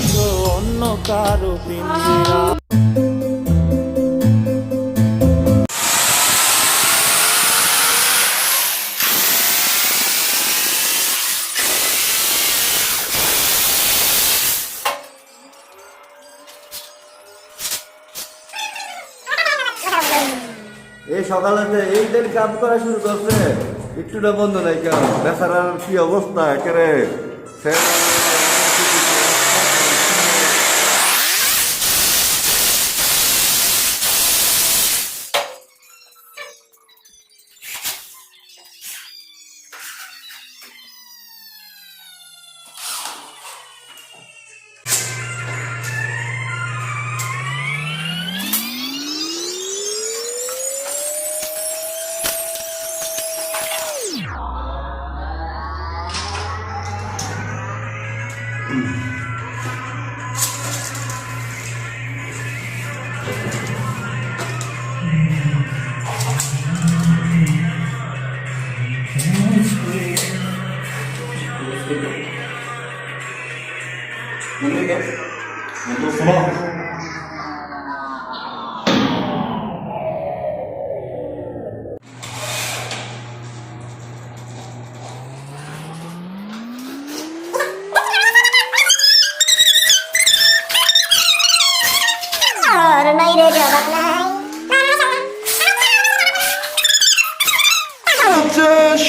আছো অন্য কারো পিঞ্জিরা। এই সকালেতে এই দিন কাম করা শুরু করছে, একটুটা বন্ধ নাই কেন? বেচারার কি অবস্থা একেবারে।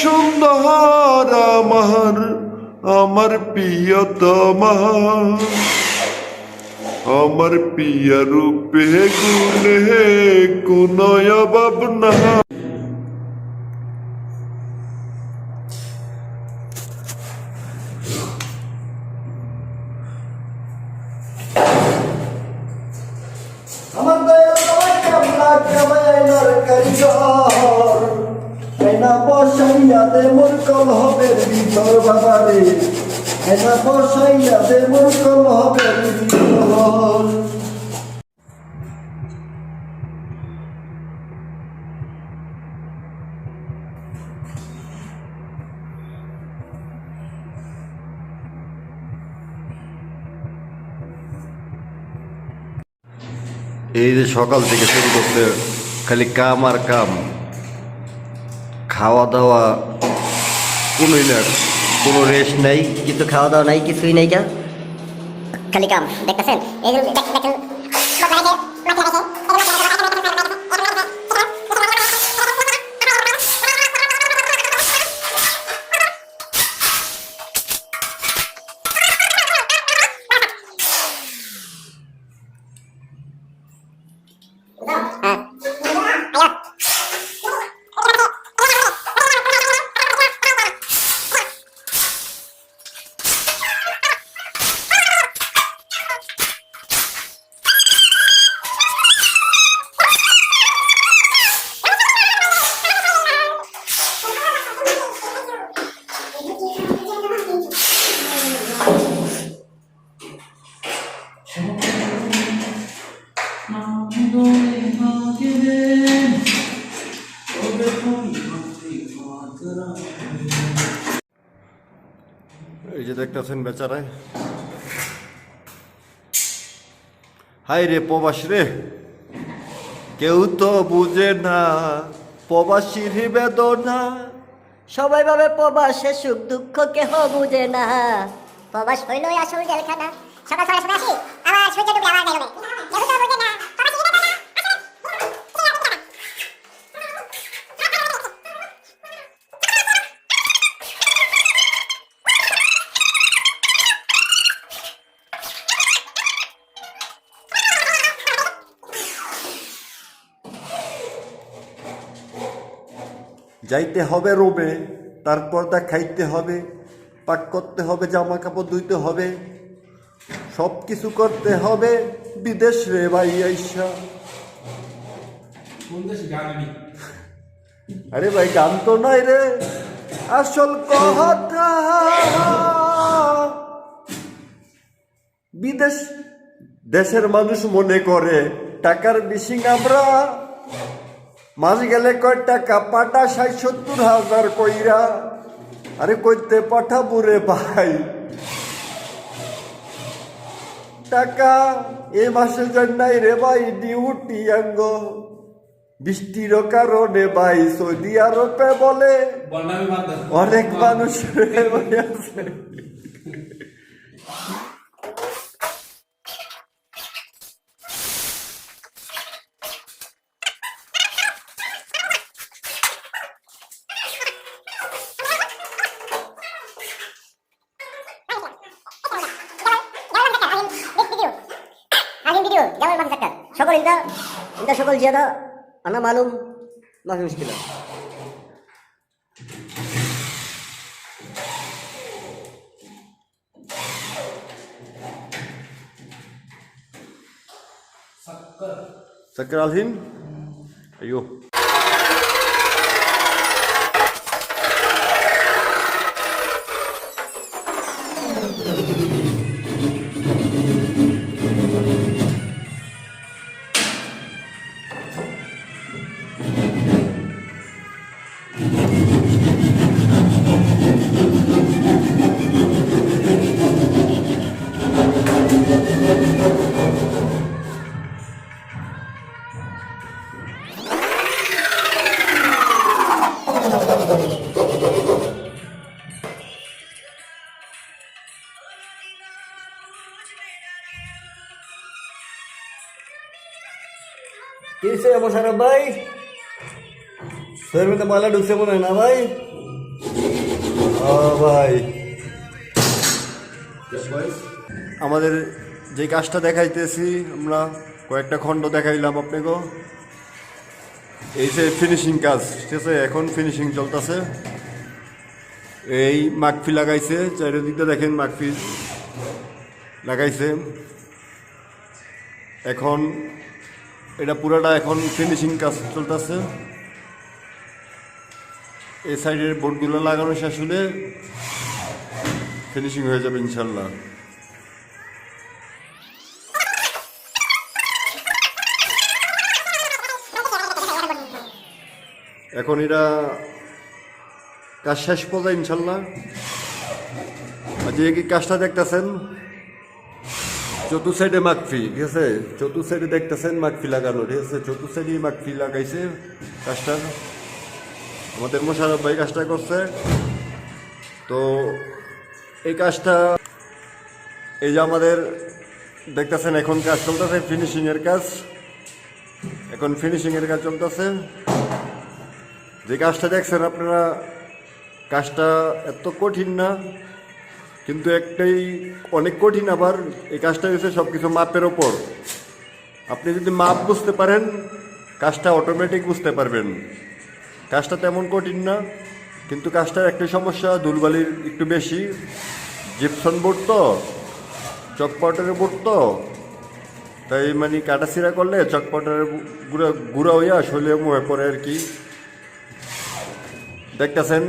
সুন্দর আমার আমার প্রিয়তমা, আমার প্রিয় রূপে গুণে কোনয় ভাবনা। আমার দয়াল বাবা কামলা কামাইনার কারিগর, আয়না বসাইয়া দে মোর কলহবের ভিতর বাবা রে, আয়না বসাইয়া দে মোর কলহবের ভিতর। এই যে সকাল থেকে শুরু করতে খালি কাম আর কাম, খাওয়া দাওয়া কোনোই না, কোনো রেস্ট নাই। কিন্তু খাওয়া দাওয়া নাই, কিছুই নাই, খালি কাম। দেখতেছেন এই যে দেখেন এই যে দেখতেছেন বেচারায়, হাই রে প্রবাসী রে, কেউ তো বুঝে না প্রবাসীর বেদনা। সবাই ভাবে প্রবাসে সুখ দুঃখ কেহ বুঝে না। প্রবাস হইলই আসল জেলখানা। সকাল সকাল শুনে আসি আমার সূর্য ডুবে আমার বেরোবে, কেউ তো বুঝে না যাইতে হবে রোমে, তারপর তা খাইতে হবে, পাক করতে হবে, জামা কাপড় ধুইতে হবে, সব কিছু করতে হবে বিদেশ রে ভাই আইসা। আরে ভাই গান তো নাই রে, আসল কথা বিদেশ দেশের মানুষ মনে করে টাকার বেশি আমরা, মাস গেলে কয় টাকা পাটা ৬০-৭০ হাজার কইরা। আরে কইতে পাঠাবো রে ভাই, টাকা এ মাসে যার নাই রে ভাই ডিউটি আঙ্গ বৃষ্টির কারণে ভাই সৌদি আরবে বলে অনেক মানুষ রে ভাই আছে। সকল इंदा इंदा সকল ज्यादा अना मालूम माफी मुश्किल है। Sakar Alhin? Ayo. কিসে মোশারফ ভাই শরীর মধ্যে ময়লা ঢুকছে মনে হয় না ভাই? ভাই আমাদের যে কাজটা দেখাইতেছি আমরা কয়েকটা খণ্ড দেখাইলাম আপনাকে, এই যে ফিনিশিং কাজ, ঠিক আছে? এখন ফিনিশিং চলতেছে। এই মাকফি লাগাইছে, চারিদিকটা দেখেন মাকফি লাগাইছে। এখন এটা পুরাটা এখন ফিনিশিং কাজ চলতেছে। এই সাইডের বোর্ডগুলো লাগানো শেষ হলে ফিনিশিং হয়ে যাবে ইনশাল্লাহ। এখন এটা কাজ শেষ পর্যায়ে ইনশাল্লাহ। আর যে কাজটা দেখতেছেন চতুর্থ সাইডে মাকফি, ঠিক আছে? চতুর্থ সাইডে দেখতেছেন মাকফি লাগানো, ঠিক আছে? চতুর্থ সাইডে মাকফি লাগাইছে কাজটা আমাদের মোশারফ ভাই কাজটা করছে। তো এই কাজটা এই যে আমাদের দেখতেছেন এখন কাজ চলতেছে ফিনিশিংয়ের কাজ। এখন ফিনিশিংয়ের কাজ চলতেছে। যে কাজটা দেখছেন আপনারা, কাজটা এত কঠিন না, কিন্তু একটাই অনেক কঠিন। আবার এই কাজটা হচ্ছে সব কিছু মাপের ওপর। আপনি যদি মাপ বুঝতে পারেন কাজটা অটোমেটিক বুঝতে পারবেন। কাজটা তেমন কঠিন না, কিন্তু কাজটার একটাই সমস্যা, ধুলবালির একটু বেশি। জিপসন বোর্ড তো, চক পাউডারের বোর্ড তো, তাই মানে কাটাছিড়া করলে চক পাউডারের গুঁড়া হইয়া শৈলে মুহে পড়ে আর কি। দেখতেছেন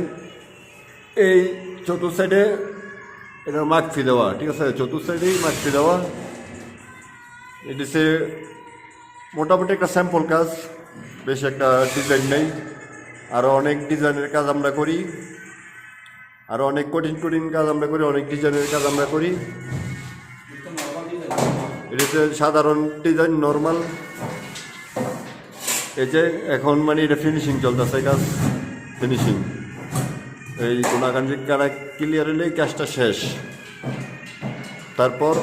এই চতুর্থ সাইডে এটা মাকফি দেওয়া, ঠিক আছে? চতুর্থ সাইডেই মাকফি দেওয়া। এটা সে মোটামুটি একটা স্যাম্পল কাজ, বেশ একটা ডিজাইন নেই। আরও অনেক ডিজাইনের কাজ আমরা করি, আরও অনেক কঠিন কঠিন কাজ আমরা করি, অনেক ডিজাইনের কাজ আমরা করি। এটা হচ্ছে সাধারণ ডিজাইন, নর্মাল। এই যে এখন মানে এটা ফিনিশিং চলতেছে, কাজ ফিনিশিং। এই কোনাকান্ডি কারা ক্লিয়ার হলে কাজটা শেষ। তারপর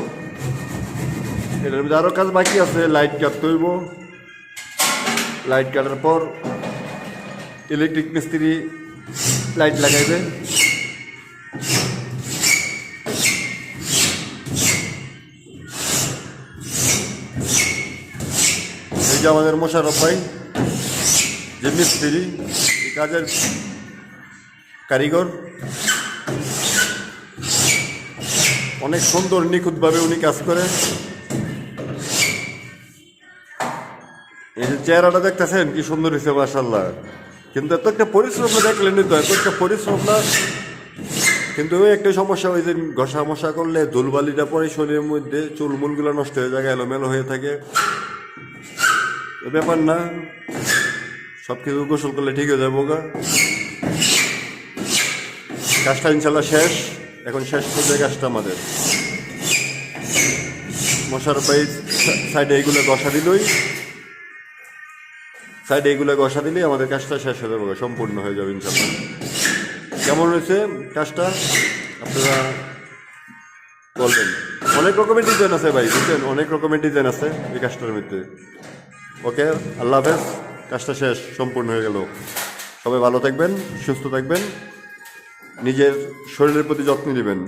এটার মধ্যে আরও কাজ বাকি আছে, লাইট কাটতে হইব। লাইট কাটার পর ইলেকট্রিক মিস্ত্রি লাইট লাগাইবে। এই যে আমাদের মোশারফ ভাই যে মিস্ত্রি, এই কাজের কারিগর, অনেক সুন্দর নিখুঁতভাবে উনি কাজ করে। এই যে চেহারাটা দেখতেছেন কি সুন্দর হয়েছে মাশাআল্লাহ। কিন্তু এত একটা পরিশ্রম দেখলেনই তো, এত একটা পরিশ্রম না। কিন্তু ওই একটা সমস্যা, ওই যে ঘষা মশা করলে ধুলবালিটা পরে শরীরের মধ্যে চুলমুলগুলো নষ্ট হয়ে যায়, এলোমেলো হয়ে থাকে। ব্যাপার না, সব কিছু গোসল করলে ঠিক হয়ে যাবো গা। কাজটা ইনশাল্লাহ শেষ। এখন শেষ পর্যায়ে কাজটা আমাদের মোশাররফ ভাই সাইডে এইগুলো ঘষা দিলই, সাইডে এইগুলো ঘষা দিলেই আমাদের কাজটা শেষ হয়ে যাবে, সম্পূর্ণ হয়ে যাবে ইনশাল্লাহ। কেমন হয়েছে কাজটা আপনারা বলবেন। অনেক রকমের ডিজাইন আছে ভাই, বুঝছেন, অনেক রকমের ডিজাইন আছে এই কাজটার মধ্যে। ওকে, আল্লাহ হাফেজ, কাজটা শেষ, সম্পূর্ণ হয়ে গেল। সবাই ভালো থাকবেন, সুস্থ থাকবেন, নিজের শরীরের প্রতি যত্ন নেবেন।